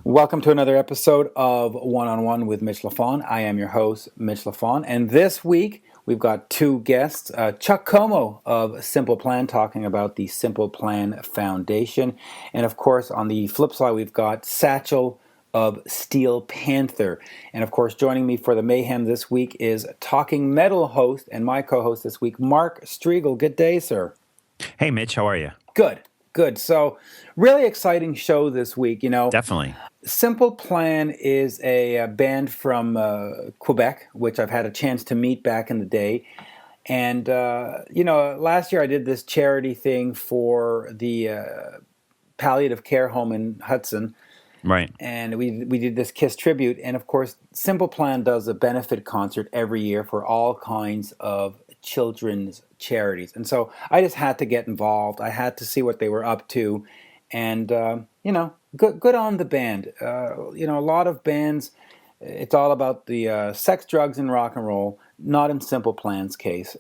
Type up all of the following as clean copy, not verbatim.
Welcome to another episode of One-on-One with Mitch Lafon. I am your host, Mitch Lafon, and this week we've got two guests, Chuck Comeau of Simple Plan, talking about the Simple Plan Foundation, and of course on the flip side we've got Satchel of STEEL Panther. And of course joining me for the mayhem this week is Talking Metal host and my co-host this week, Mark Strigl. Good day, sir. Hey, Mitch, how are you? Good. So, really exciting show this week. Definitely. Simple Plan is a band from Quebec, which I've had a chance to meet back in the day. And, last year I did this charity thing for the palliative care home in Hudson. Right. And we did this KISS tribute. And, of course, Simple Plan does a benefit concert every year for all kinds of children's charities. And so I just had to get involved. I had to see what they were up to. And, good on the band. A lot of bands, it's all about the sex, drugs, and rock and roll, not in Simple Plan's case.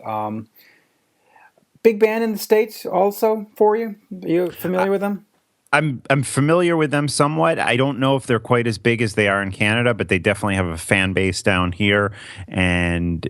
Big band in the States also for you? Are you familiar with them? I'm familiar with them somewhat. I don't know if they're quite as big as they are in Canada, but they definitely have a fan base down here. And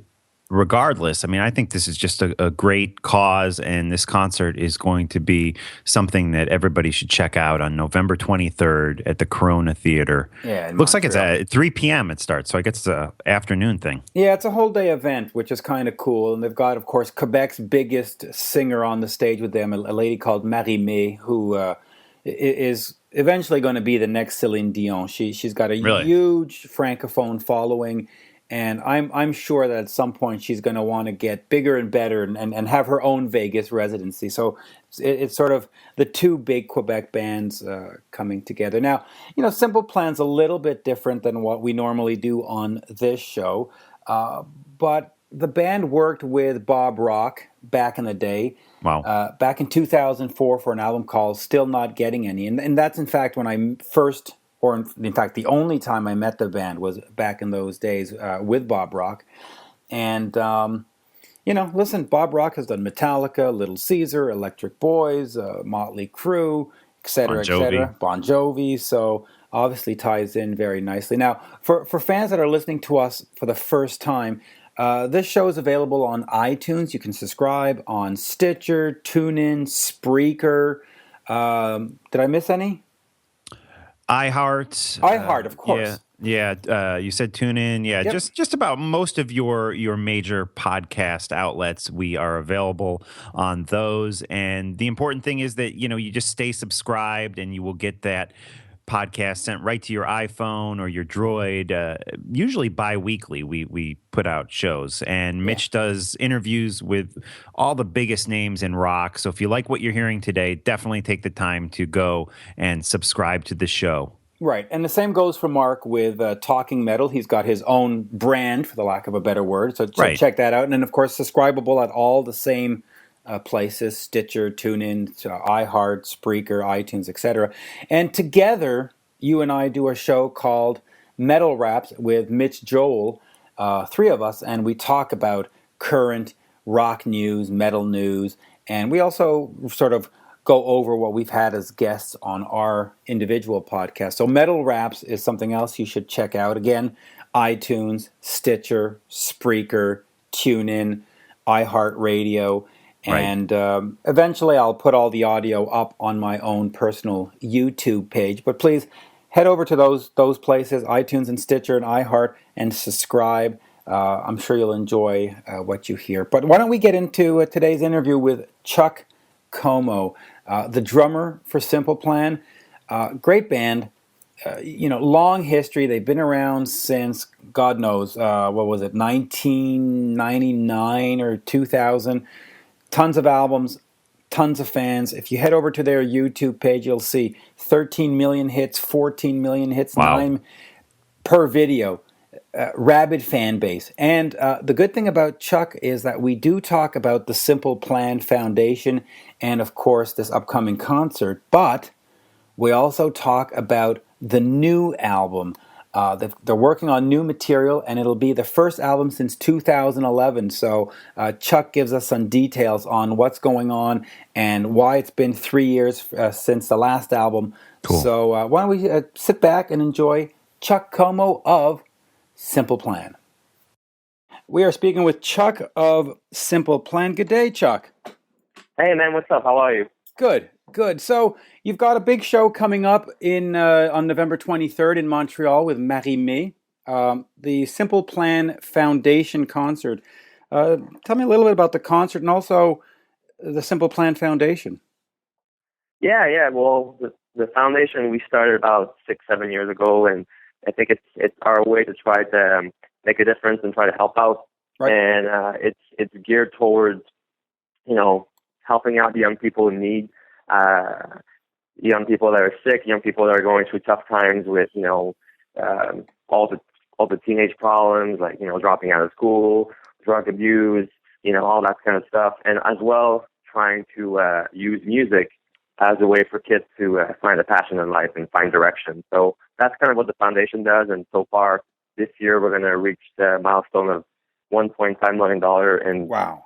regardless, I think this is just a great cause, and this concert is going to be something that everybody should check out on November 23rd at the Corona Theater. Yeah, looks like it's at 3 p.m. it starts, so I guess it's an afternoon thing. Yeah, it's a whole day event, which is kind of cool. And they've got, of course, Quebec's biggest singer on the stage with them, a lady called Marie-May, who is eventually going to be the next Celine Dion. She's got a huge francophone following. And I'm sure that at some point she's going to want to get bigger and better and have her own Vegas residency. So it's sort of the two big Quebec bands coming together. Now, Simple Plan's a little bit different than what we normally do on this show. But the band worked with Bob Rock back in the day. Wow. Back in 2004 for an album called Still Not Getting Any. And that's, in fact, when I first... or in fact, the only time I met the band was back in those days with Bob Rock. And, listen, Bob Rock has done Metallica, Little Caesar, Electric Boys, Motley Crue, etc., etc. Bon Jovi. So obviously ties in very nicely. Now, for fans that are listening to us for the first time, this show is available on iTunes. You can subscribe on Stitcher, TuneIn, Spreaker. Did I miss any? iHeart, of course. Yeah. You said TuneIn. Yeah, yep. just about most of your major podcast outlets, we are available on those. And the important thing is that you just stay subscribed, and you will get that podcast sent right to your iPhone or your Droid. Usually bi-weekly, we put out shows, and Mitch does interviews with all the biggest names in rock. So if you like what you're hearing today, definitely take the time to go and subscribe to the show. Right, and the same goes for Mark with Talking Metal. He's got his own brand, for the lack of a better word, so check that out. And then, of course, subscribable at all the same places, Stitcher, TuneIn, iHeart, Spreaker, iTunes, etc. And together, you and I do a show called Metal Raps with Mitch Joel, three of us, and we talk about current rock news, metal news, and we also sort of go over what we've had as guests on our individual podcast. So Metal Raps is something else you should check out. Again, iTunes, Stitcher, Spreaker, TuneIn, iHeartRadio. And eventually I'll put all the audio up on my own personal YouTube page. But please head over to those places, iTunes and Stitcher and iHeart, and subscribe. I'm sure you'll enjoy what you hear. But why don't we get into today's interview with Chuck Comeau, the drummer for Simple Plan. Great band. Long history. They've been around since, God knows, 1999 or 2000. Tons of albums, tons of fans. If you head over to their YouTube page, you'll see 13 million hits, 14 million hits, 9 per video. Rabid fan base. And the good thing about Chuck is that we do talk about the Simple Plan Foundation and, of course, this upcoming concert, but we also talk about the new album. They're working on new material, and it'll be the first album since 2011. So Chuck gives us some details on what's going on and why it's been 3 years since the last album. Cool. So why don't we sit back and enjoy Chuck Comeau of Simple Plan. We are speaking with Chuck of Simple Plan. Good day, Chuck. Hey, man, what's up? How are you? Good, good. So you've got a big show coming up on November 23rd in Montreal with Marie-Mé, the Simple Plan Foundation concert. Tell me a little bit about the concert and also the Simple Plan Foundation. Yeah. Well, the foundation we started about 6-7 years ago, and I think it's our way to try to make a difference and try to help out. Right. And it's geared towards, helping out the young people in need, young people that are sick, young people that are going through tough times with, all the teenage problems, like, dropping out of school, drug abuse, all that kind of stuff. And as well, trying to use music as a way for kids to find a passion in life and find direction. So that's kind of what the foundation does. And so far this year, we're going to reach the milestone of $1.5 million. And wow.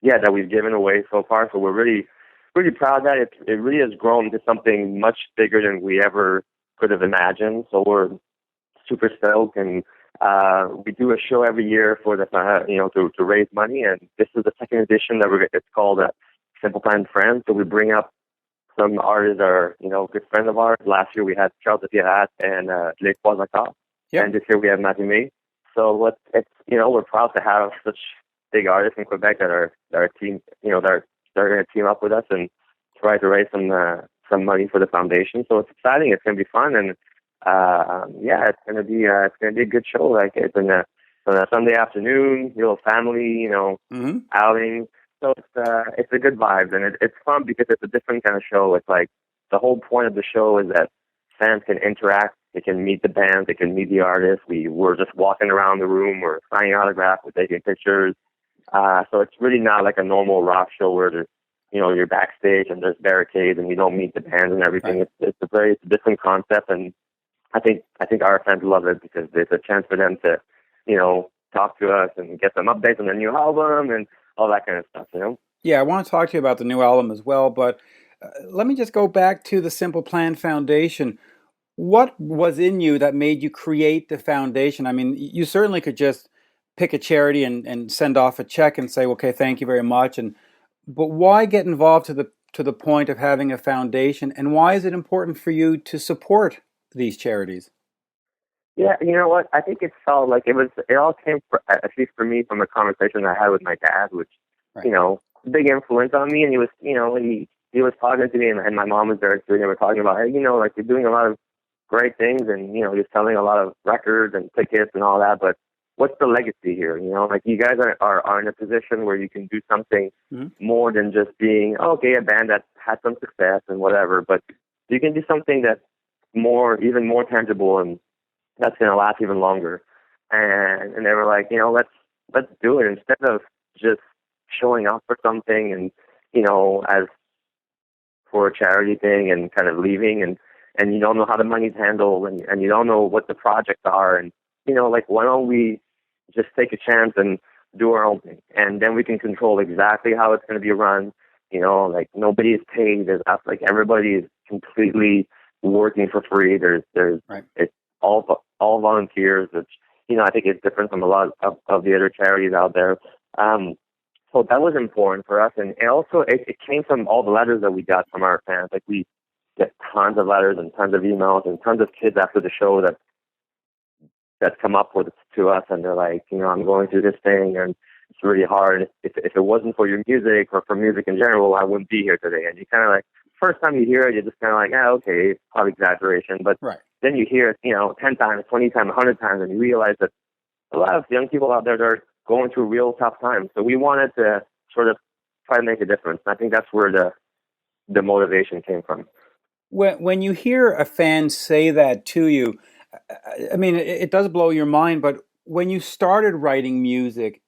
Yeah, that we've given away so far. So we're really, really proud that it really has grown to something much bigger than we ever could have imagined. So we're super stoked, and we do a show every year for the to raise money. And this is the second edition it's called Simple Plan Friends. So we bring up some artists that are good friends of ours. Last year we had Charles and Lafon. Yep. And this year we have Marie-Mé. So we're proud to have such big artists in Quebec that are team, they're going to team up with us and try to raise some money for the foundation. So it's exciting. It's going to be fun, and it's going to be a good show. Like it's on a Sunday afternoon, little family, outing. So it's a good vibe, and it's fun because it's a different kind of show. It's like the whole point of the show is that fans can interact. They can meet the band. They can meet the artists. We're just walking around the room. We're signing autographs. We're taking pictures. So it's really not like a normal rock show where there's, you're backstage and there's barricades and you don't meet the band and everything. Right. It's a different concept, and I think our fans love it because there's a chance for them to, talk to us and get some updates on the new album and all that kind of stuff, Yeah, I want to talk to you about the new album as well, but let me just go back to the Simple Plan Foundation. What was in you that made you create the foundation? I mean, you certainly could just pick a charity and send off a check and say, okay, thank you very much. But why get involved to the point of having a foundation? And why is it important for you to support these charities? Yeah, you know what? I think it felt like it all came, at least for me, from a conversation I had with my dad, which, right. Big influence on me. And he was, he was talking to me, and my mom was there too. And they were talking about, hey, like you're doing a lot of great things, and he was selling a lot of records and tickets and all that, but what's the legacy here? Like you guys are in a position where you can do something more than just being, a band that had some success and whatever, but you can do something that's even more tangible, and that's going to last even longer. And they were like, let's do it instead of just showing up for something and, as for a charity thing and kind of leaving and you don't know how the money's handled and you don't know what the projects are. And, why don't we just take a chance and do our own thing? And then we can control exactly how it's going to be run. Nobody is paid. Like everybody is completely working for free. There's right. It's all volunteers, which, I think is different from a lot of the other charities out there. So that was important for us. And also it came from all the letters that we got from our fans. Like we get tons of letters and tons of emails and tons of kids after the show that come up to us, and they're like, I'm going through this thing and it's really hard. If it wasn't for your music or for music in general, I wouldn't be here today. And you kind of like, first time you hear it, you're just kind of like, okay, it's probably exaggeration. But right. Then you hear it, 10 times, 20 times, 100 times, and you realize that a lot of young people out there are going through real tough times. So we wanted to sort of try to make a difference. And I think that's where the motivation came from. When you hear a fan say that to you, I mean, it does blow your mind, but when you started writing music,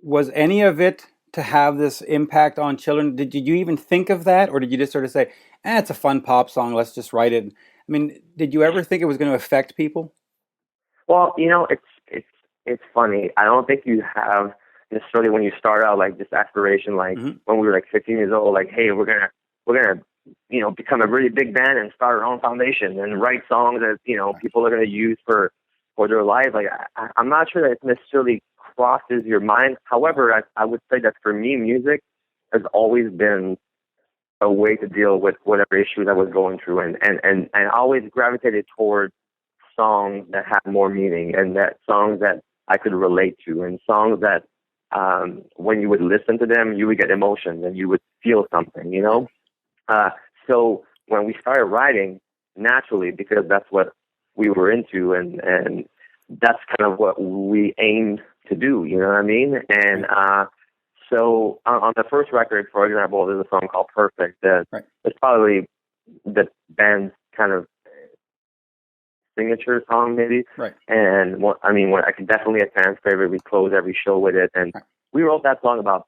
was any of it to have this impact on children? Did you even think of that? Or did you just sort of say, it's a fun pop song, let's just write it? I mean, did you ever think it was going to affect people? Well, it's funny. I don't think you have necessarily when you start out like this aspiration, like when we were like 15 years old, like, hey, we're gonna become a really big band and start our own foundation and write songs that, people are going to use for their lives. Like, I'm not sure that it necessarily crosses your mind. However, I would say that for me, music has always been a way to deal with whatever issues I was going through, and I always gravitated towards songs that had more meaning, and that songs that I could relate to, and songs that when you would listen to them, you would get emotions and you would feel something, So when we started writing, naturally, because that's what we were into, and that's kind of what we aimed to do, you know what I mean? And so on the first record, for example, there's a song called Perfect that it's probably the band's kind of signature song, maybe. Right. And I can definitely a fan's favorite. We close every show with it, and we wrote that song about,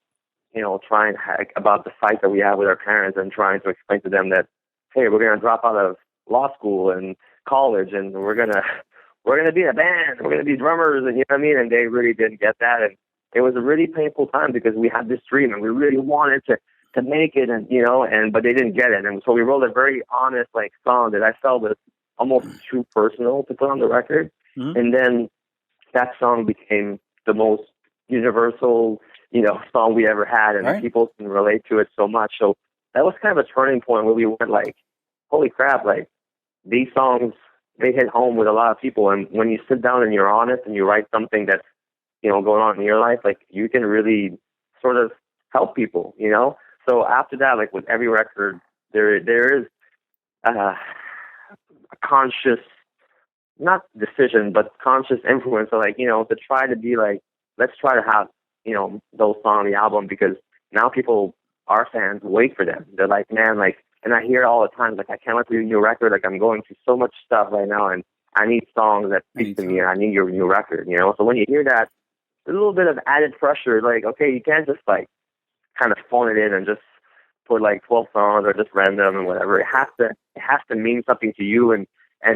about the fight that we have with our parents, and trying to explain to them that, hey, we're gonna drop out of law school and college, and we're gonna be a band, we're gonna be drummers, and you know what I mean. And they really didn't get that, and it was a really painful time because we had this dream and we really wanted to make it, and but they didn't get it, and so we wrote a very honest song that I felt was almost too personal to put on the record. Mm-hmm. And then that song became the most universal, song we ever had, and people can relate to it so much. So that was kind of a turning point where we went holy crap, these songs, they hit home with a lot of people. And when you sit down and you're honest and you write something that's, going on in your life, you can really sort of help people, So after that, with every record, there is a conscious, not decision, but conscious influence of to try to be let's try to have, those songs on the album, because now people, our fans, wait for them. They're like, man, and I hear it all the time, I can't wait for your new record. I'm going through so much stuff right now, and I need songs that speak to me, and I need your new record, So when you hear that, there's a little bit of added pressure, okay, you can't just kind of phone it in and just put 12 songs or just random and whatever. It has to mean something to you, and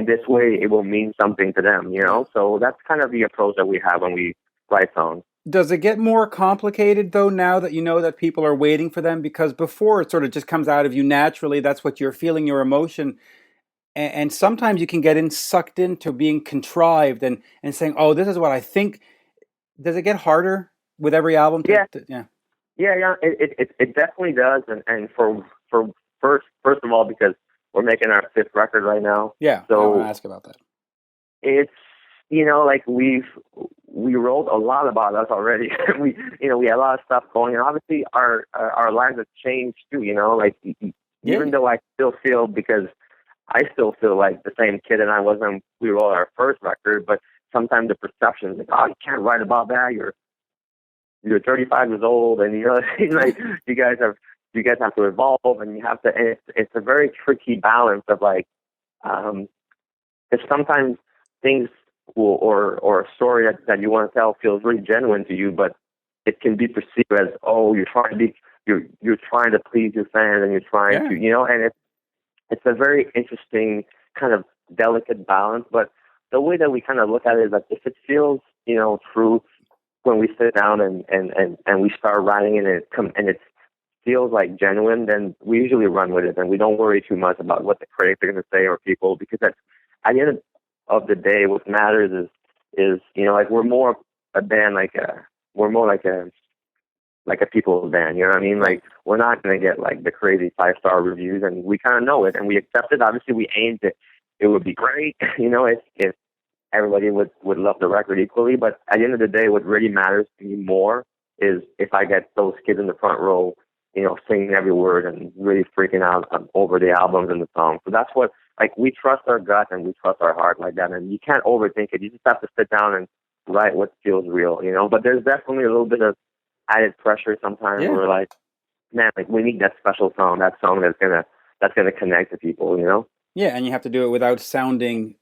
this way it will mean something to them, So that's kind of the approach that we have when we write songs. Does it get more complicated, though, now that you know that people are waiting for them? Because before it sort of just comes out of you naturally, that's what you're feeling, your emotion. And sometimes you can get sucked into being contrived and saying, oh, this is what I think. Does it get harder with every album? Yeah. It definitely does. And for first of all, because we're making our 5th record right now. Yeah, so I want to ask about that. It's, we wrote a lot about us already. we had a lot of stuff going, and obviously our lives have changed too, even though I still feel, because I still feel like the same kid and I was when we wrote our first record, but sometimes the perception is oh, you can't write about that. You're 35 years old, and you guys have to evolve, and you have to. And it's a very tricky balance of because sometimes things or a story that you want to tell feels really genuine to you, but it can be perceived as you're trying to please your fans, and you're trying to and it's a very interesting kind of delicate balance. But the way that we kind of look at it is that if it feels true when we sit down and we start writing, and it feels genuine, then we usually run with it, and we don't worry too much about what the critics are going to say or people, because at the end of the day, what matters is we're more a band we're more like a people's band, you know what I mean? We're not going to get the crazy 5-star reviews, and we kind of know it, and we accept it. Obviously, we aimed it would be great, if everybody would love the record equally. But at the end of the day, what really matters to me more is if I get those kids in the front row, singing every word and really freaking out over the albums and the songs. So that's what, we trust our gut and we trust our heart like that. And you can't overthink it. You just have to sit down and write what feels real, But there's definitely a little bit of added pressure sometimes. Yeah. We're man, we need that special song, that song that's gonna connect to people, Yeah, and you have to do it without sounding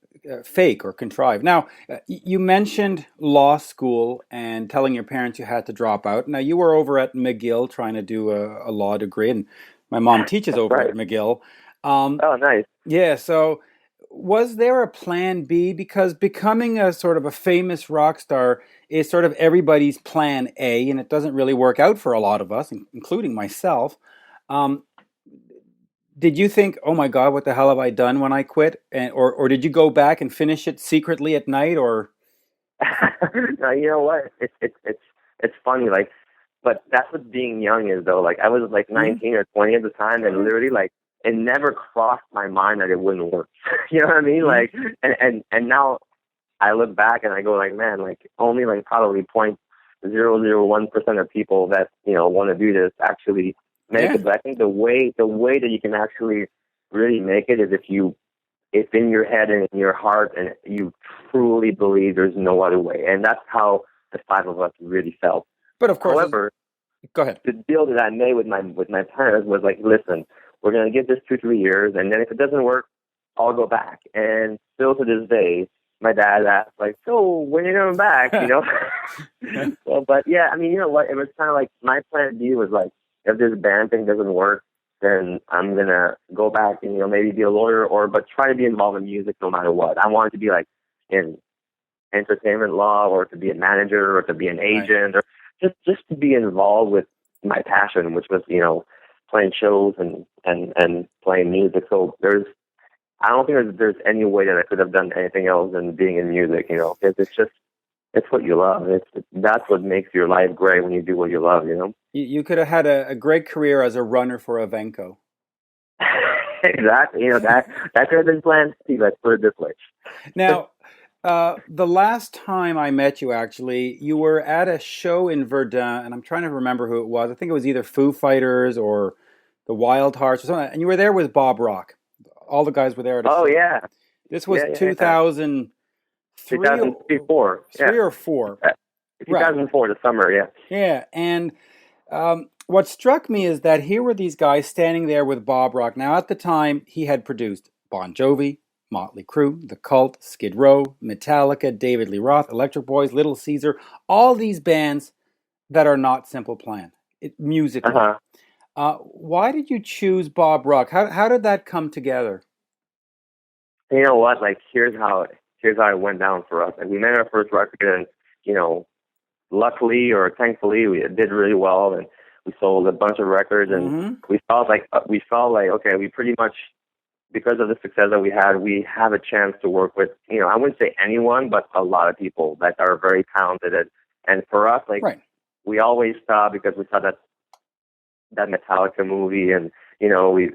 fake or contrived. Now, you mentioned law school and telling your parents you had to drop out. Now, you were over at McGill trying to do a law degree, and my mom teaches over at McGill. Oh, nice. Yeah, so was there a plan B? Because becoming a sort of a famous rock star is sort of everybody's plan A, and it doesn't really work out for a lot of us, including myself. Did you think, oh my God, what the hell have I done when I quit? Or did you go back and finish it secretly at night? Or No, you know what? It's funny, like, but that's what being young is, though. Like, I was like 19 or 20 at the time, and literally, like, it never crossed my mind that it wouldn't work. You know what I mean? Like, and now I look back and I go, like, man, like, only like probably 0.001% of people that want to do this actually make it. But I think the way that you can actually really make it is if in your head and in your heart and you truly believe there's no other way. And that's how the five of us really felt. But of course, however, go ahead. The deal that I made with my parents was like, listen, we're going to give this 2-3 years, and then if it doesn't work, I'll go back. And still to this day, my dad asks, like, so when are you going back, So, but yeah, I mean, you know what? It was kind of like my plan B was like, if this band thing doesn't work, then I'm going to go back and, maybe be a lawyer but try to be involved in music no matter what. I wanted to be like in entertainment law or to be a manager or to be an agent or just to be involved with my passion, which was, playing shows and playing music. So I don't think there's any way that I could have done anything else than being in music, because it's what you love. That's what makes your life great when you do what you love, You could have had a great career as a runner for Evenco. Exactly. That could have been planned. See, let's put it this way. Now, the last time I met you, actually, you were at a show in Verdun, and I'm trying to remember who it was. I think it was either Foo Fighters or the Wild Hearts or something. And you were there with Bob Rock. All the guys were there. Oh, yeah. This was 2003 2004. 3 or 4. 2004, the summer, yeah. Yeah, and what struck me is that here were these guys standing there with Bob Rock. Now, at the time, he had produced Bon Jovi, Motley Crue, The Cult, Skid Row, Metallica, David Lee Roth, Electric Boys, Little Caesar, all these bands that are not Simple Plan, musically. Why did you choose Bob Rock? How did that come together? You know what? Like, here's how it went down for us. And we made our first record, and luckily or thankfully, we did really well, and we sold a bunch of records, and we felt like okay, we pretty much, because of the success that we had, we have a chance to work with, I wouldn't say anyone, but a lot of people that are very talented. And for us, like, we always thought, because we saw that Metallica movie, and we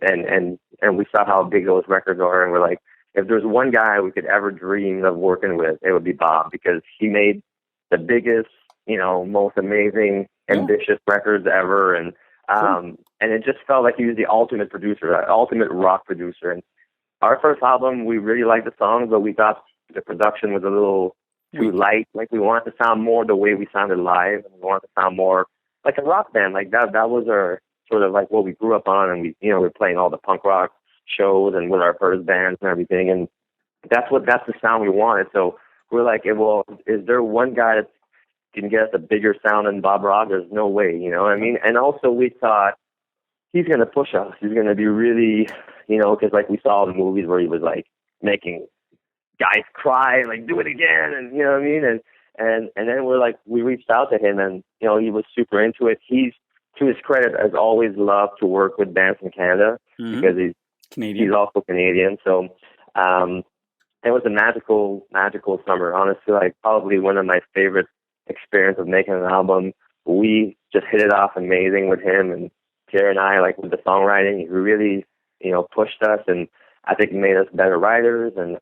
saw how big those records are, and we're like, if there's one guy we could ever dream of working with, it would be Bob, because he made the biggest, most amazing, ambitious records ever, and it just felt like he was the ultimate producer, the ultimate rock producer. And our first album, we really liked the songs, but we thought the production was a little too light. Like, we wanted to sound more the way we sounded live, and we wanted to sound more like a rock band. Like that was our sort of like what we grew up on, and we we're playing all the punk rock shows and with our first bands and everything, and that's the sound we wanted. So we're like, well, is there one guy that can get us a bigger sound than Bob Rock? There's no way, you know what I mean? And also we thought he's going to push us. He's going to be really, because like we saw the movies where he was like making guys cry and like do it again, and you know what I mean? And then we reached out to him, and he was super into it. He's, to his credit, has always loved to work with bands in Canada because he's Canadian. He's also Canadian. So it was a magical summer. Honestly, like probably one of my favorite experiences of making an album. We just hit it off amazing with him, and Pierre and I, like with the songwriting, he really pushed us, and I think it made us better writers, and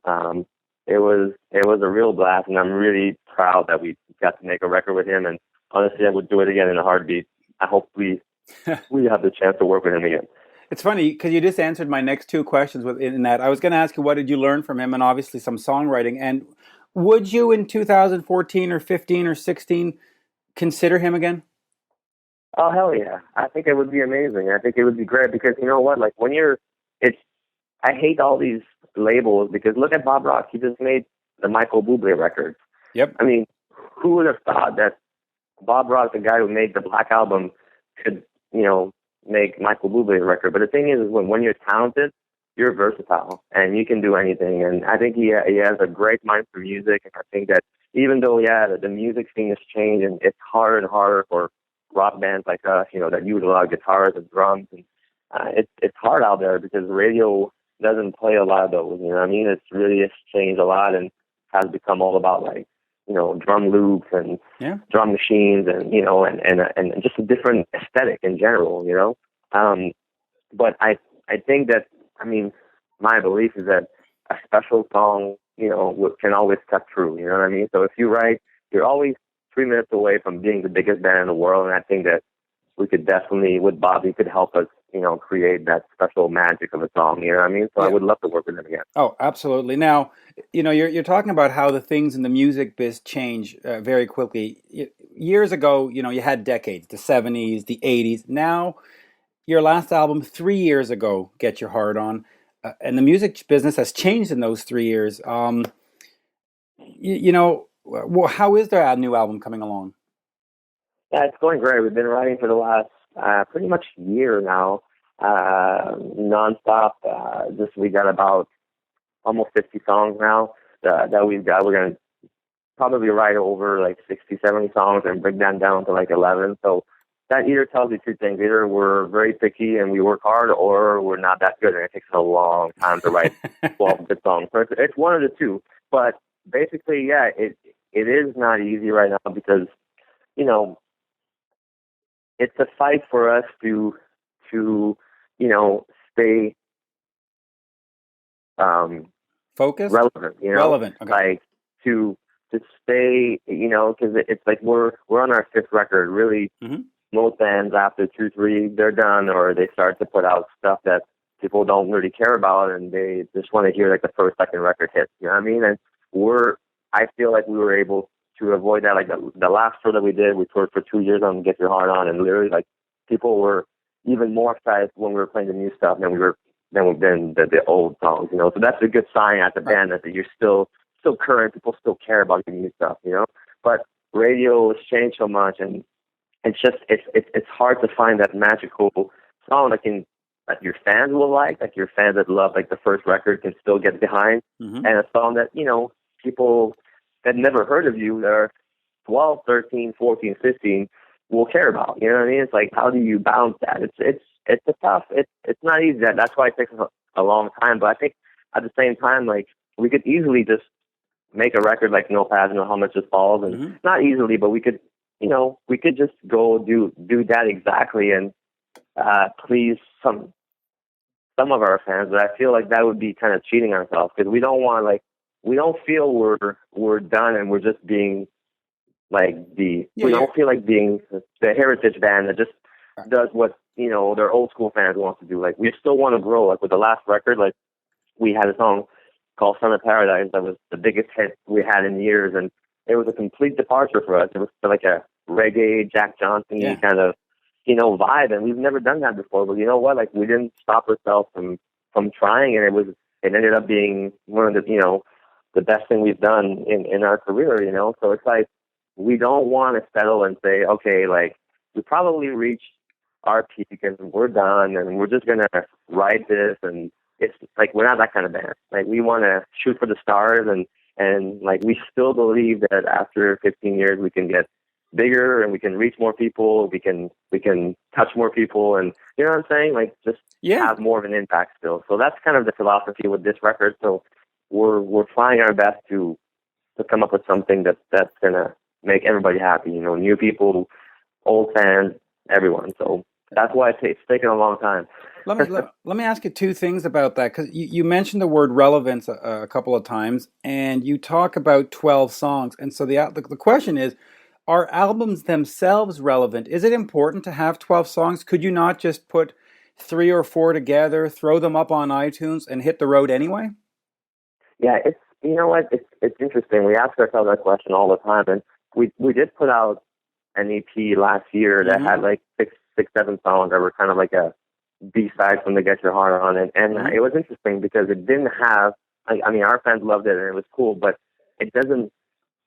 it was a real blast, and I'm really proud that we got to make a record with him. And honestly, I would do it again in a heartbeat. I hope we have the chance to work with him again. It's funny because you just answered my next two questions in that. I was going to ask you, what did you learn from him, and obviously some songwriting. And would you in 2014 or 15 or 16 consider him again? Oh, hell yeah. I think it would be amazing. I think it would be great because you know what? Like I hate all these labels because look at Bob Rock. He just made the Michael Bublé record. Yep. I mean, who would have thought that Bob Rock, the guy who made the Black Album, could, make Michael Bublé record? But the thing is when you're talented, you're versatile and you can do anything. And I think he has a great mind for music. And I think that even though, the music scene has changed and it's harder and harder for rock bands like us, that use a lot of guitars and drums. And it's hard out there because radio doesn't play a lot of those. You know what I mean? It's really has changed a lot and has become all about like, you know, drum loops and drum machines and, you know, and just a different aesthetic in general, you know. But I think that, I mean, my belief is that a special song, you know, can always cut through, you know what I mean? So if you write, you're always 3 minutes away from being the biggest band in the world, and I think that we could definitely, with Bobby, could help us, you know, create that special magic of a song, you know what I mean? So I would love to work with him again. Oh, absolutely. Now, you know, you're talking about how the things in the music biz change very quickly. Years ago, you know, you had decades, the 70s, the 80s. Now, your last album 3 years ago, Get Your Heart On, and the music business has changed in those 3 years. You know, well, how is their new album coming along? Yeah, it's going great. We've been writing for the last pretty much year now, nonstop. We got about almost 50 songs now that we've got. We're going to probably write over like 60, 70 songs and break that down to like 11. So that either tells you two things. Either we're very picky and we work hard, or we're not that good and it takes a long time to write 12 good songs. So it's one of the two. But basically, yeah, it is not easy right now because, you know, it's a fight for us to you know, stay focused, relevant, you know, relevant, okay. Like to stay, you know, because it's like we're on our fifth record. Really, most bands after 2, 3, they're done, or they start to put out stuff that people don't really care about, and they just want to hear like the first, second record hits. You know what I mean? And I feel like we were able to avoid that. Like the last tour that we did, we toured for 2 years on Get Your Heart On, and literally like people were even more excited when we were playing the new stuff than the old songs, you know. So that's a good sign at the band that you're still current. People still care about the new stuff, you know. But radio has changed so much, and it's just it's hard to find that magical song that your fans will like your fans that love like the first record can still get behind, and a song that, you know, people that never heard of you that are 12, 13, 14, 15 will care about. You know what I mean? It's like, how do you balance that? It's a tough. It's not easy. That's why it takes a long time. But I think at the same time, like, we could easily just make a record like No Pads, No Helmet Just Falls, and not easily, but we could just go do that exactly and please some of our fans. But I feel like that would be kind of cheating ourselves because we don't feel we're done and we're just being like we don't feel like being the heritage band that just does what, you know, their old school fans want to do. Like, we still want to grow. Like with the last record, like we had a song called Son of Paradise that was the biggest hit we had in years, and it was a complete departure for us. It was like a reggae Jack Johnson kind of, you know, vibe, and we've never done that before. But you know what? Like, we didn't stop ourselves from trying, and it ended up being one of the, you know, the best thing we've done in our career, you know. So it's like, we don't want to settle and say, okay, like, we probably reached our peak and we're done and we're just going to write this. And it's like, we're not that kind of band. Like, we want to shoot for the stars, and like, we still believe that after 15 years we can get bigger and we can reach more people. We can touch more people, and you know what I'm saying? Like, just have more of an impact still. So that's kind of the philosophy with this record. So we're trying our best to come up with something that's gonna make everybody happy, you know, new people, old fans, everyone. So that's why it's taken a long time. Let me ask you two things about that, because you mentioned the word relevance a couple of times, and you talk about 12 songs. And so the question is, are albums themselves relevant? Is it important to have 12 songs? Could you not just put 3 or 4 together, throw them up on iTunes, and hit the road anyway? Yeah, you know what? It's interesting. We ask ourselves that question all the time, and we did put out an EP last year that had like six, 7 songs that were kind of like a B-side from the Get Your Heart On, and it was interesting because it didn't have. I mean, our fans loved it and it was cool, but it doesn't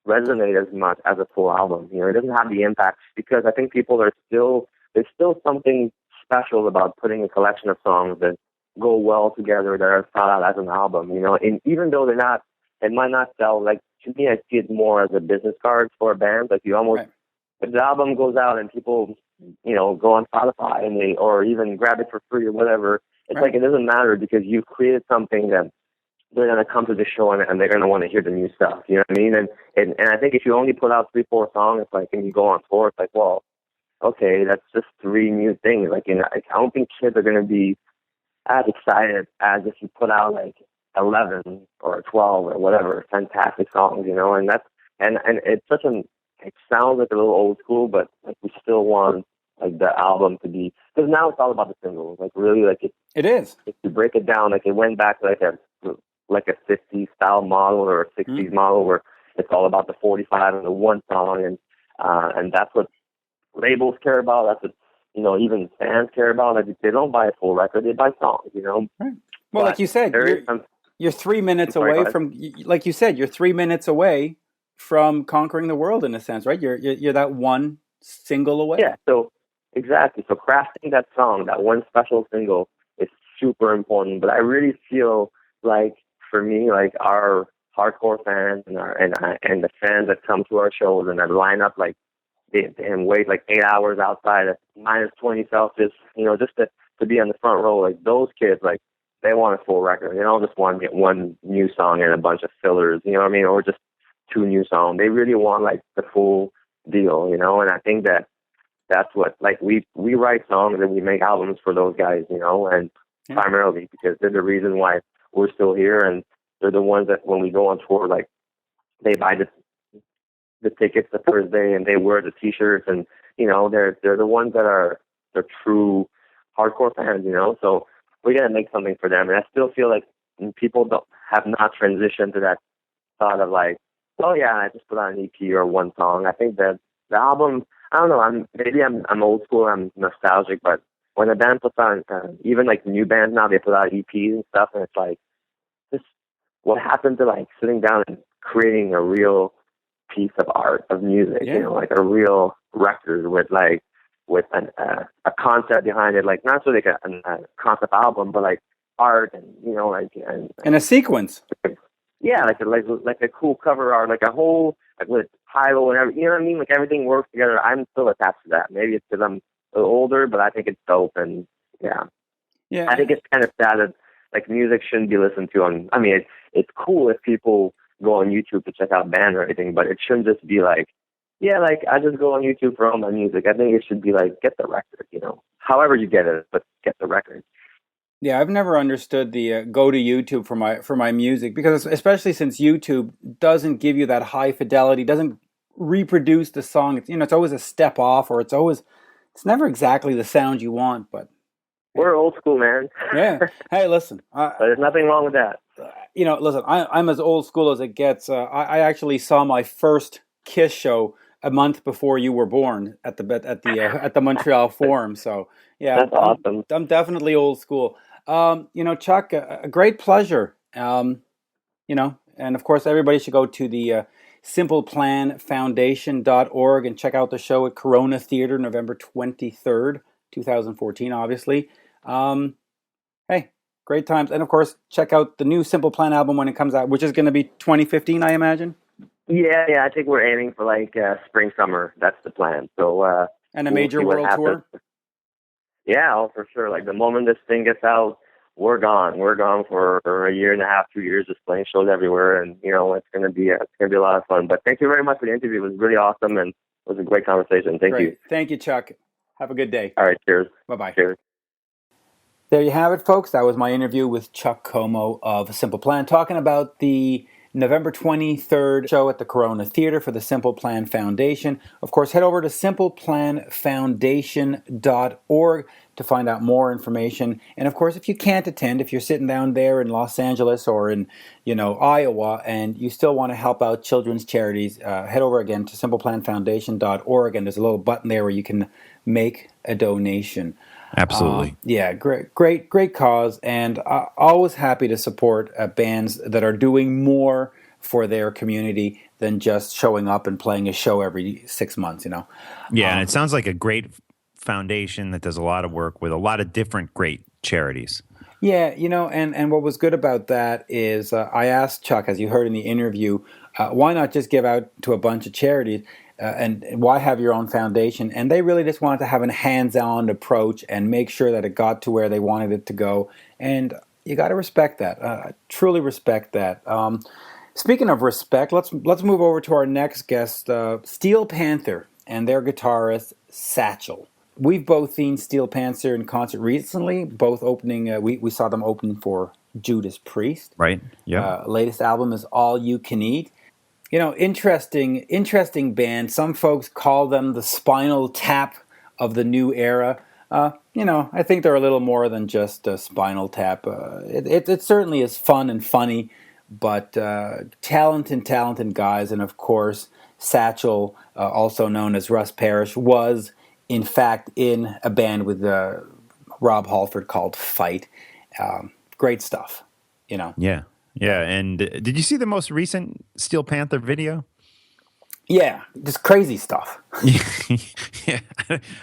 resonate as much as a full album. You know, it doesn't have the impact because I think people there's still something special about putting a collection of songs that go well together that are thought out as an album, you know, and even though it might not sell, like, to me, I see it more as a business card for a band. Like, you almost, if the album goes out and people go on Spotify or even grab it for free or whatever. It's like, it doesn't matter because you've created something that they're going to come to the show and they're going to want to hear the new stuff. You know what I mean? And I think if you only put out 3-4 songs, it's like, and you go on tour, it's like, well, okay, that's just 3 new things. Like, I don't think kids are going to be as excited as if you put out like 11 or 12 or whatever fantastic songs, and that's, and it's it sounds like a little old school, but like we still want like the album to be, because now it's all about the singles. Like really, like it is. If you break it down, like it went back to like a 50s style model or a 60s model where it's all about the 45 and the one song, and that's what labels care about. That's what even fans care about. Like they don't buy a full record, they buy songs. Right. Well, but like you said, you're 3 minutes away away from, like you said, you're 3 minutes away from conquering the world in a sense, right? You're that one single away. Yeah. So exactly. So crafting that song, that one special single, is super important. But I really feel like, for me, like our hardcore fans and the fans that come to our shows and that line up like and wait like 8 hours outside at -20 Celsius, just to be on the front row, like those kids, like they want a full record. They don't just want to get one new song and a bunch of fillers, you know what I mean, or just 2 new songs. They really want like the full deal, and I think that's what, like we write songs and we make albums for those guys, and primarily because they're the reason why we're still here, and they're the ones that when we go on tour, like they buy the tickets the first day and they wear the t-shirts, and they're the ones that are the true hardcore fans, so we gotta make something for them. And I still feel like people have not transitioned to that thought of like, oh yeah, I just put out an EP or one song. I think that the album, I don't know, I'm old school, I'm nostalgic, but when a band puts on, even like new bands now, they put out EPs and stuff, and it's like, just what happened to like sitting down and creating a real piece of art, of music, like a real record with a concept behind it, like not so like a concept album, but like art and and a sequence. Yeah, like a cool cover art, like a whole, like with title and everything. You know what I mean? Like everything works together. I'm still attached to that. Maybe it's because I'm a little older, but I think it's dope. And yeah. I think it's kind of sad that like music shouldn't be listened to on. I mean, it's cool if people go on YouTube to check out bands or anything, but it shouldn't just be like, yeah, like I just go on YouTube for all my music. I think it should be like, get the record, however you get it, but get the record. Yeah, I've never understood the go to YouTube for my music, because especially since YouTube doesn't give you that high fidelity, doesn't reproduce the song. It's always a step off, or it's never exactly the sound you want. But we're old school, man. Yeah. Hey, listen. But there's nothing wrong with that. Listen. I'm as old school as it gets. I actually saw my first Kiss show a month before you were born at the Montreal Forum. So yeah, that's awesome. I'm definitely old school. Chuck, a great pleasure. And of course, everybody should go to the simpleplanfoundation.org and check out the show at Corona Theater, November 23rd, 2014, obviously. Hey, great times. And of course, check out the new Simple Plan album when it comes out, which is going to be 2015, I imagine. Yeah, I think we're aiming for like spring, summer. That's the plan. So and a major world tour? Yeah, for sure. Like the moment this thing gets out, we're gone. We're gone for a year and a half, 2 years, just playing shows everywhere, and it's gonna be a lot of fun. But thank you very much for the interview. It was really awesome, and it was a great conversation. Thank you. Thank you, Chuck. Have a good day. All right, cheers. Bye-bye. Cheers. There you have it, folks. That was my interview with Chuck Comeau of Simple Plan, talking about the November 23rd show at the Corona Theater for the Simple Plan Foundation. Of course, head over to simpleplanfoundation.org to find out more information. And of course, if you can't attend, if you're sitting down there in Los Angeles or in, Iowa, and you still want to help out children's charities, head over again to simpleplanfoundation.org, and there's a little button there where you can make a donation. Absolutely. Great cause, and always happy to support bands that are doing more for their community than just showing up and playing a show every 6 months, Yeah, and it sounds like a great foundation that does a lot of work with a lot of different great charities. Yeah, and what was good about that is I asked Chuck, as you heard in the interview, why not just give out to a bunch of charities? and why have your own foundation? And they really just wanted to have a hands-on approach and make sure that it got to where they wanted it to go. And you got to respect that. Truly respect that. Speaking of respect, let's move over to our next guest, Steel Panther, and their guitarist Satchel. We've both seen Steel Panther in concert recently. Both opening, we saw them opening for Judas Priest. Right. Yeah. Latest album is All You Can Eat. You know, interesting band. Some folks call them the Spinal Tap of the new era. You know, I think they're a little more than just a Spinal Tap. It certainly is fun and funny, but talented guys. And of course, Satchel, also known as Russ Parrish, was in fact in a band with Rob Halford called Fight. Great stuff, you know. Yeah. Yeah, and did you see the most recent Steel Panther video? Yeah, just crazy stuff. Yeah,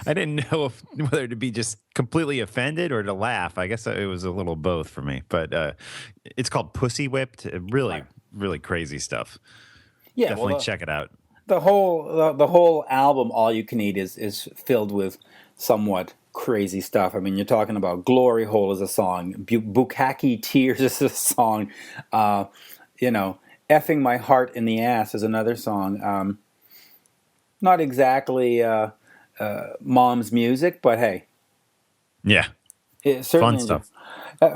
I didn't know whether to be just completely offended or to laugh. I guess it was a little both for me. But it's called Pussy Whipped. Really crazy stuff. Yeah, definitely check it out. The whole album, All You Can Eat, is filled with somewhat crazy stuff. I mean, you're talking about Glory Hole is a song, Bukkake Tears is a song, you know, Effing My Heart in the Ass is another song. Not exactly mom's music, but hey. Yeah. Certainly fun stuff.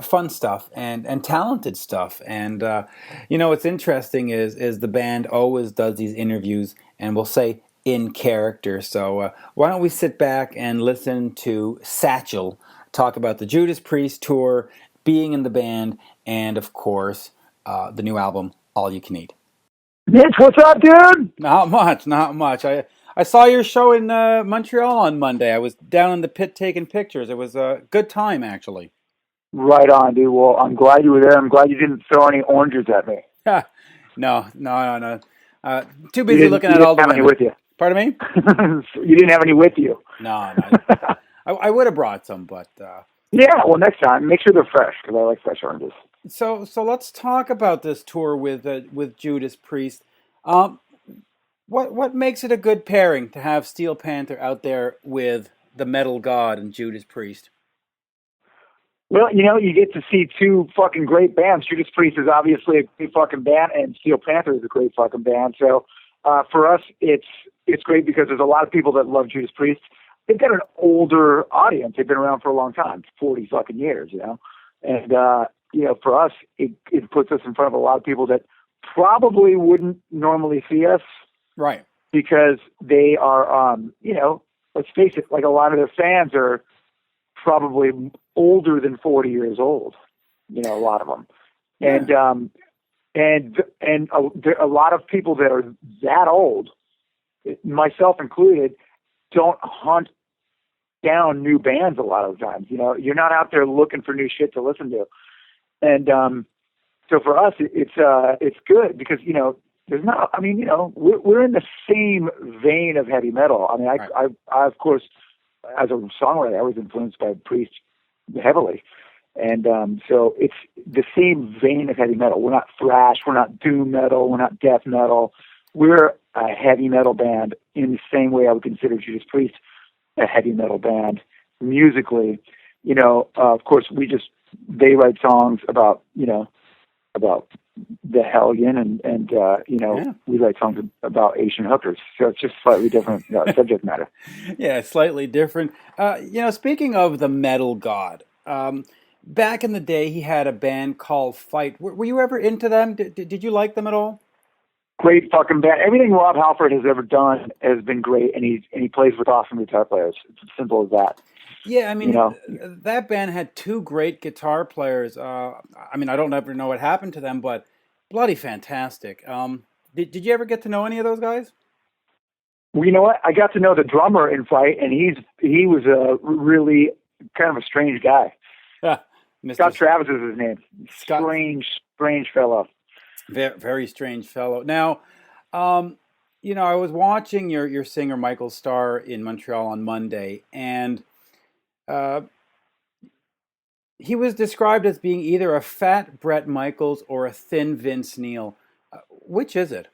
Fun stuff and talented stuff. And, you know, what's interesting is the band always does these interviews and will say in character. So why don't we sit back and listen to Satchel talk about the Judas Priest tour, being in the band, and, of course, the new album, All You Can Eat. Mitch, what's up, dude? Not much. I saw your show in Montreal on Monday. I was down in the pit taking pictures. It was a good time, actually. Right on, dude. Well, I'm glad you were there. I'm glad you didn't throw any oranges at me. No. Too busy looking at all the women. With you. Pardon me? You didn't have any with you. No. I would have brought some, but... Yeah, well, next time, make sure they're fresh, because I like fresh oranges. So let's talk about this tour with Judas Priest. What makes it a good pairing to have Steel Panther out there with the metal god and Judas Priest? Well, you know, you get to see two fucking great bands. Judas Priest is obviously a great fucking band, and Steel Panther is a great fucking band. So for us, it's great because there's a lot of people that love Judas Priest. They've got an older audience. They've been around for a long time, 40 fucking years, you know. And, you know, for us, it puts us in front of a lot of people that probably wouldn't normally see us. Right. Because they are, you know, let's face it, like a lot of their fans are probably older than 40 years old, you know, a lot of them. Yeah. And there are a lot of people that are that old, myself included, don't hunt down new bands a lot of the times. You know, you're not out there looking for new shit to listen to. And so for us, it's good because, you know, there's not, I mean, you know, we're in the same vein of heavy metal. I mean, I of course, as a songwriter, I was influenced by Priest heavily. And so it's the same vein of heavy metal. We're not thrash, we're not doom metal, we're not death metal. We're a heavy metal band in the same way I would consider Judas Priest a heavy metal band musically. You know, of course, they write songs about, you know, about the Hellion and you know, yeah. We write songs about Asian hookers. So it's just slightly different subject matter. Yeah, slightly different. You know, speaking of the metal god, back in the day, he had a band called Fight. Were you ever into them? Did you like them at all? Great fucking band. Everything Rob Halford has ever done has been great, and he plays with awesome guitar players. It's as simple as that. Yeah, I mean, you know? That band had two great guitar players. I mean, I don't ever know what happened to them, but bloody fantastic. Did you ever get to know any of those guys? Well, you know what? I got to know the drummer in Fight, and he was a really kind of a strange guy. Scott Travis is his name. Strange fellow. Very, very strange fellow. Now, you know, I was watching your singer Michael Starr in Montreal on Monday, and he was described as being either a fat Bret Michaels or a thin Vince Neil. Which is it?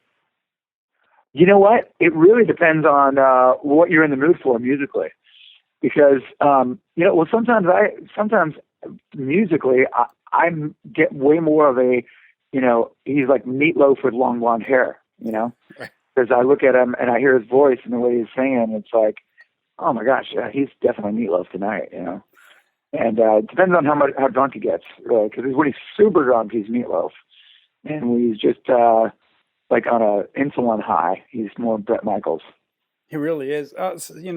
You know what? It really depends on what you're in the mood for musically, because sometimes musically I get way more of a, he's like Meatloaf with long blonde hair, because I look at him and I hear his voice and the way he's singing, it's like, oh my gosh, yeah, he's definitely Meatloaf tonight, And it depends on how drunk he gets, because when he's super drunk, he's Meatloaf, and when he's just like on a insulin high, he's more Bret Michaels. He really is.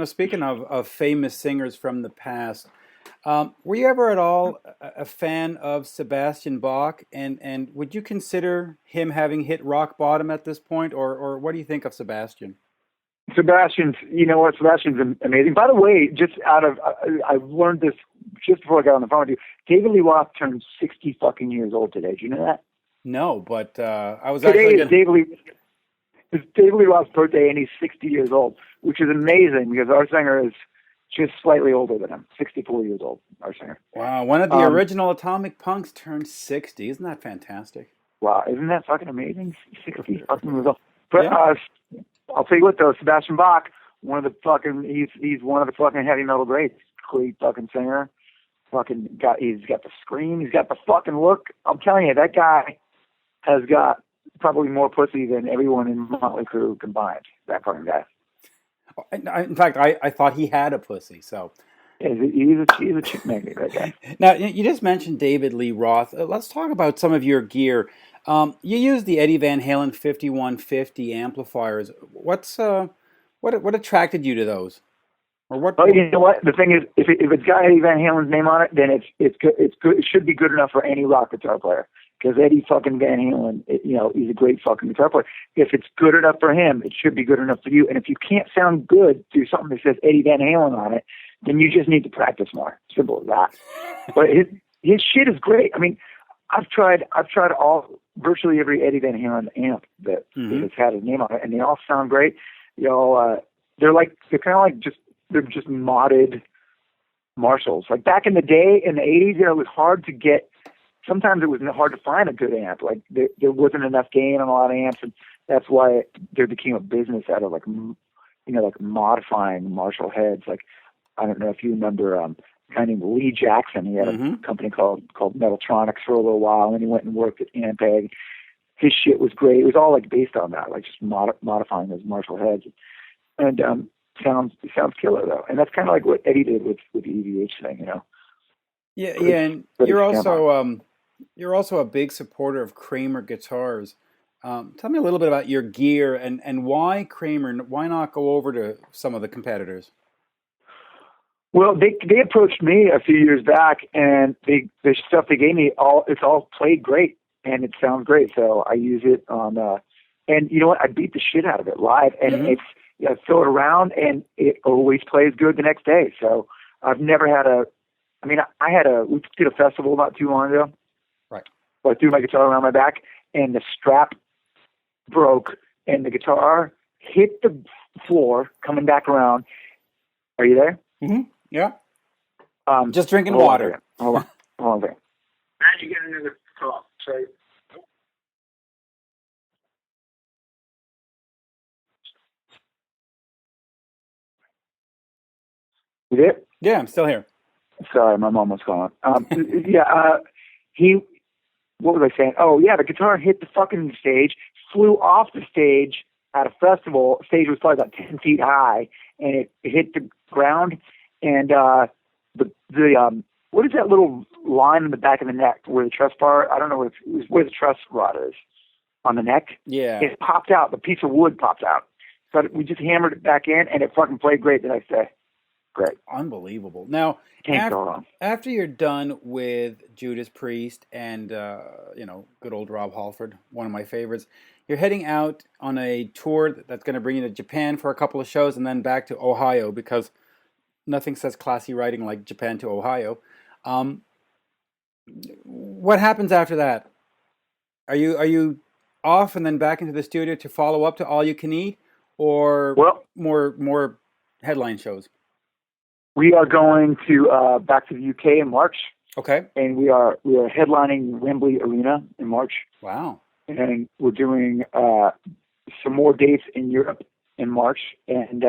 Speaking of famous singers from the past, were you ever at all a fan of Sebastian Bach? And would you consider him having hit rock bottom at this point, or what do you think of Sebastian? Sebastian's amazing. By the way, I learned this just before I got on the phone with you. David Lee Roth turned 60 fucking years old today. Do you know that? No, but I was today actually is David Lee Roth's birthday, and he's 60 years old, which is amazing because our singer is just slightly older than him, 64 years old, our singer. Wow, one of the original Atomic Punks turned 60. Isn't that fantastic? Wow, isn't that fucking amazing? 60 fucking years old. But I'll tell you what, though, Sebastian Bach, he's one of the fucking heavy metal greats. Great fucking singer. He's got the scream, he's got the fucking look. I'm telling you, that guy has got probably more pussy than everyone in Motley Crue combined. That fucking guy. In fact, I thought he had a pussy. So he's a chick magnet, that guy. Now, you just mentioned David Lee Roth. Let's talk about some of your gear. You use the Eddie Van Halen 5150 amplifiers. What attracted you to those? Or what? Oh, you know what? The thing is, if it's got Eddie Van Halen's name on it, then it's good. It's good. It should be good enough for any rock guitar player. Because Eddie fucking Van Halen, he's a great fucking guitar player. If it's good enough for him, it should be good enough for you. And if you can't sound good through something that says Eddie Van Halen on it, then you just need to practice more. Simple as that. But his shit is great. I mean, I've tried virtually every Eddie Van Halen amp that has had his name on it, and they all sound great. They're just modded Marshalls. Like back in the day, in the 80s, it was hard to get. Sometimes it was hard to find a good amp. Like there wasn't enough gain on a lot of amps, and that's why there became a business out of like modifying Marshall heads. Like I don't know if you remember a guy named Lee Jackson. He had a company called Metaltronics for a little while, and then he went and worked at Ampeg. His shit was great. It was all like based on that, like just modifying those Marshall heads, and sounds killer though. And that's kind of like what Eddie did with the EVH thing, Yeah, and you're also a big supporter of Kramer guitars. Tell me a little bit about your gear and why Kramer. Why not go over to some of the competitors? Well, they approached me a few years back, and the stuff they gave me it's all played great and it sounds great. So I use it on. And you know what? I beat the shit out of it live, and throw it around, and it always plays good the next day. So I've never had we did a festival not too long ago. Right. So I threw my guitar around my back, and the strap broke, and the guitar hit the floor coming back around. Are you there? Mm-hmm. Yeah. Just drinking water. Hold on a second. Now you get another call. Sorry. You there? Yeah, I'm still here. Sorry, my mom was calling. What was I saying? Oh, yeah, the guitar hit the fucking stage, flew off the stage at a festival. The stage was probably about 10 feet high, and it hit the ground. And what is that little line in the back of the neck where the truss bar? I don't know where the truss rod is on the neck. Yeah, it popped out. The piece of wood popped out. But we just hammered it back in, and it fucking played great the next day. Great. Unbelievable. Now, after you're done with Judas Priest and, good old Rob Halford, one of my favorites, you're heading out on a tour that's going to bring you to Japan for a couple of shows and then back to Ohio, because nothing says classy writing like Japan to Ohio. What happens after that? Are you off and then back into the studio to follow up to All You Can Eat, or more headline shows? We are going to back to the UK in March. Okay. And we are headlining Wembley Arena in March. Wow. And we're doing some more dates in Europe in March, and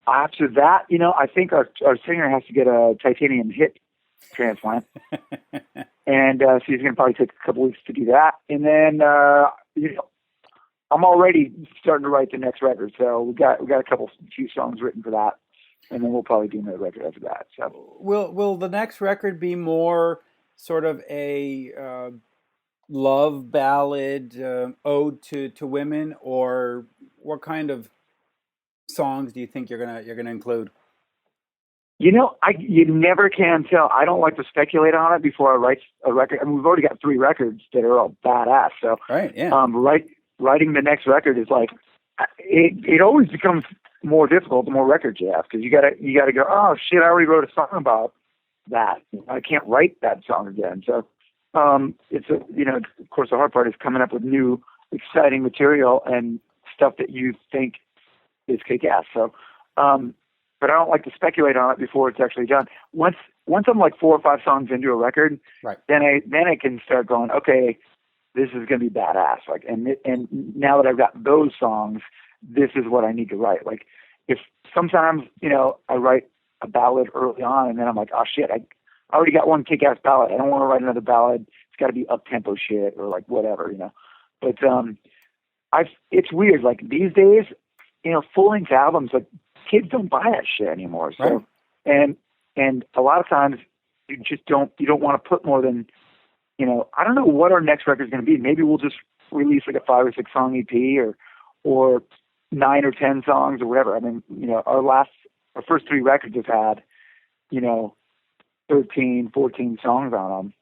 after that, I think our singer has to get a titanium hip transplant, and so he's going to probably take a couple weeks to do that, and then I'm already starting to write the next record, so we got a few songs written for that, and then we'll probably do another record after that. So will the next record be more sort of a love ballad, ode to women, or what kind of songs do you think you're gonna include? You never can tell. I don't like to speculate on it before I write a record. I mean, we've already got 3 records that are all badass. So right, yeah. Writing the next record is like it always becomes more difficult the more records you have, because you gotta go, oh shit, I already wrote a song about that. I can't write that song again. So it's of course the hard part is coming up with new exciting material and stuff that you think is kick-ass. So but I don't like to speculate on it before it's actually done. Once I'm like 4 or 5 songs into a record, right, then I can start going, okay, this is going to be badass. Like, and now that I've got those songs, this is what I need to write. Like, if sometimes, I write a ballad early on and then I'm like, oh shit, I already got one kick-ass ballad. I don't want to write another ballad. It's got to be up-tempo shit or like whatever, But it's weird. Like these days, full-length albums, like kids don't buy that shit anymore. So, right. And a lot of times you just don't want to put more than, I don't know what our next record is going to be. Maybe we'll just release like a 5 or 6 song EP or 9 or 10 songs or whatever. I mean, our first 3 records have had, 13, 14 songs on them.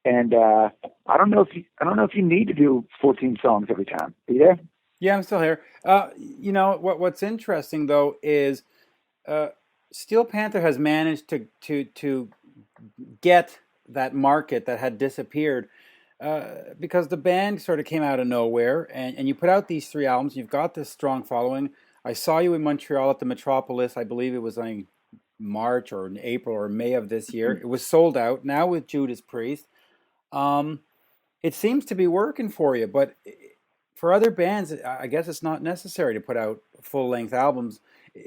And I don't know if you need to do 14 songs every time. Are you there? Yeah, I'm still here. What's interesting though is Steel Panther has managed to get that market that had disappeared because the band sort of came out of nowhere, and you put out these 3 albums. You've got this strong following. I saw you in Montreal at the Metropolis. I believe it was in March or in April or May of this year. It was sold out. Now with Judas Priest, it seems to be working for you, but for other bands, I guess it's not necessary to put out full-length albums.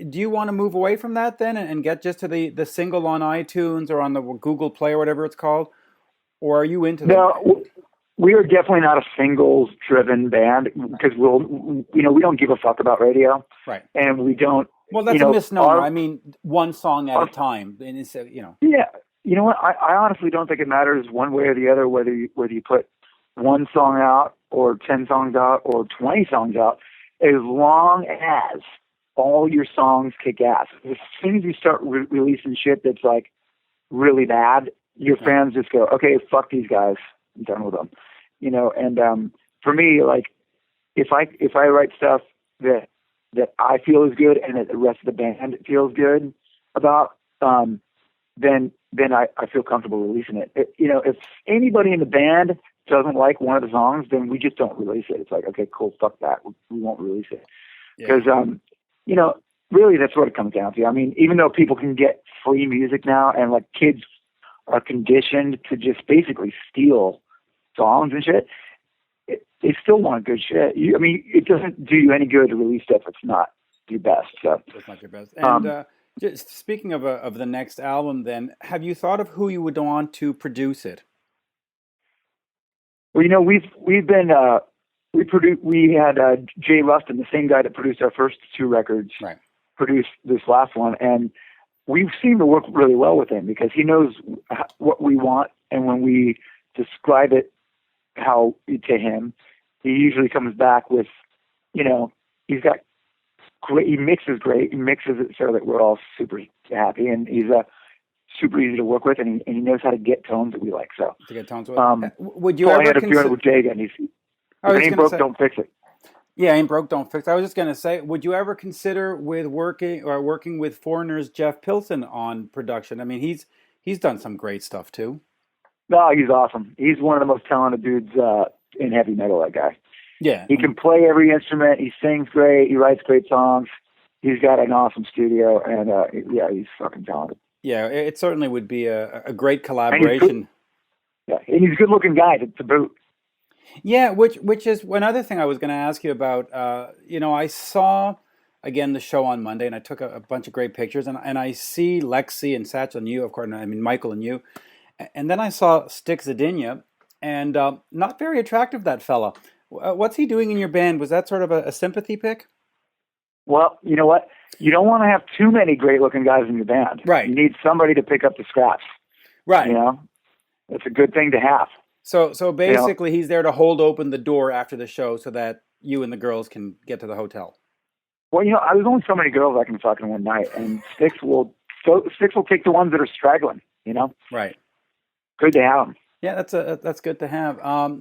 Do you want to move away from that then and get just to the single on iTunes or on the Google Play or whatever it's called? Or are you into that? No, we are definitely not a singles-driven band because we don't give a fuck about radio. Right. And we don't. Well, that's a misnomer. I mean, one song at a time. And it's, Yeah. You know what? I honestly don't think it matters one way or the other whether you put 1 song out or 10 songs out or 20 songs out, as long as all your songs kick ass. As soon as you start releasing shit that's like really bad, your fans just go, okay, fuck these guys, I'm done with them. And for me, like if I write stuff that I feel is good and that the rest of the band feels good about, then I feel comfortable releasing it. If anybody in the band doesn't like one of the songs, then we just don't release it. It's like, okay, cool, fuck that. We won't release it. Because, really that's what it comes down to. I mean, even though people can get free music now and like kids are conditioned to just basically steal songs and shit, they still want good shit. It doesn't do you any good to release stuff that's not your best. So it's not your best. And just speaking of the next album, then, have you thought of who you would want to produce it? Well, we had Jay Rustin, the same guy that produced our first 2 records, right, produced this last one, and we've seemed to work really well with him because he knows what we want, and when we describe it to him, he usually comes back with, he's got great. He mixes great. He mixes it so that we're all super happy, and he's super easy to work with, and he knows how to get tones that we like. So to get tones with. Would you ever I had to do it with Jay again. If it ain't broke, don't fix it. Yeah, ain't broke, don't fix it. I was just going to say, would you ever consider working with Foreigner's Jeff Pilson on production? I mean, he's done some great stuff too. No, he's awesome. He's one of the most talented dudes in heavy metal. That guy. Yeah, he can play every instrument. He sings great. He writes great songs. He's got an awesome studio, and he's fucking talented. Yeah, it certainly would be a great collaboration. And he's a good-looking guy to boot. Yeah, which is another thing I was going to ask you about. I saw again the show on Monday, and I took a bunch of great pictures, and I see Lexi and Satchel and you, of course. And I mean Michael and you, and then I saw Stick Zadinia, and not very attractive that fella. What's he doing in your band? Was that sort of a sympathy pick? Well, you know what? You don't want to have too many great-looking guys in your band. Right. You need somebody to pick up the scraps. Right. It's a good thing to have. So basically, he's there to hold open the door after the show so that you and the girls can get to the hotel. Well, there's only so many girls I can fuck in one night, and Sticks will take the ones that are straggling. Right. Good to have them. Yeah, that's good to have.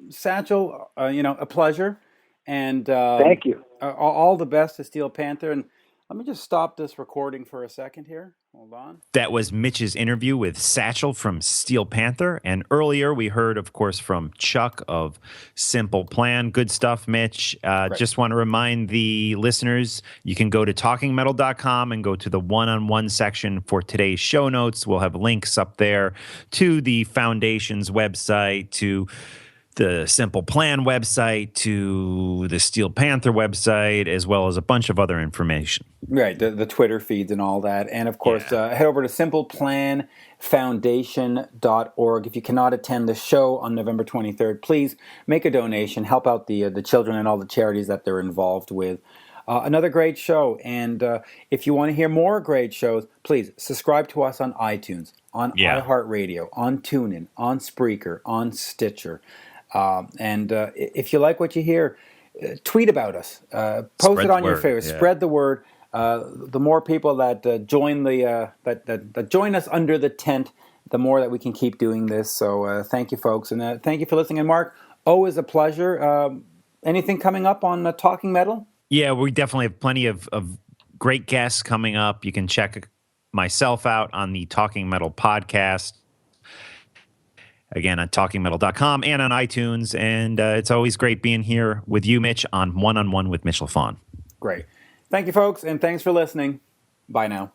Satchel, a pleasure, and thank you. All the best to Steel Panther. And let me just stop this recording for a second here. Hold on. That was Mitch's interview with Satchel from Steel Panther. And earlier we heard, of course, from Chuck of Simple Plan. Good stuff, Mitch. Just want to remind the listeners, you can go to talkingmetal.com and go to the one-on-one section for today's show notes. We'll have links up there to the Foundation's website, to the Simple Plan website, to the Steel Panther website, as well as a bunch of other information. Right, the Twitter feeds and all that. And, of course, head over to simpleplanfoundation.org. If you cannot attend the show on November 23rd, please make a donation. Help out the children and all the charities that they're involved with. Another great show. And if you want to hear more great shows, please subscribe to us on iTunes, on iHeartRadio, on TuneIn, on Spreaker, on Stitcher. And if you like what you hear, tweet about us. Post it on your favorite. Yeah. Spread the word. The more people that join that join us under the tent, the more that we can keep doing this. So thank you, folks, and thank you for listening. And Mark, always a pleasure. Anything coming up on Talking Metal? Yeah, we definitely have plenty of great guests coming up. You can check myself out on the Talking Metal podcast. Again, on talkingmetal.com and on iTunes. And it's always great being here with you, Mitch, on One-on-One with Mitch Lafon. Great. Thank you, folks, and thanks for listening. Bye now.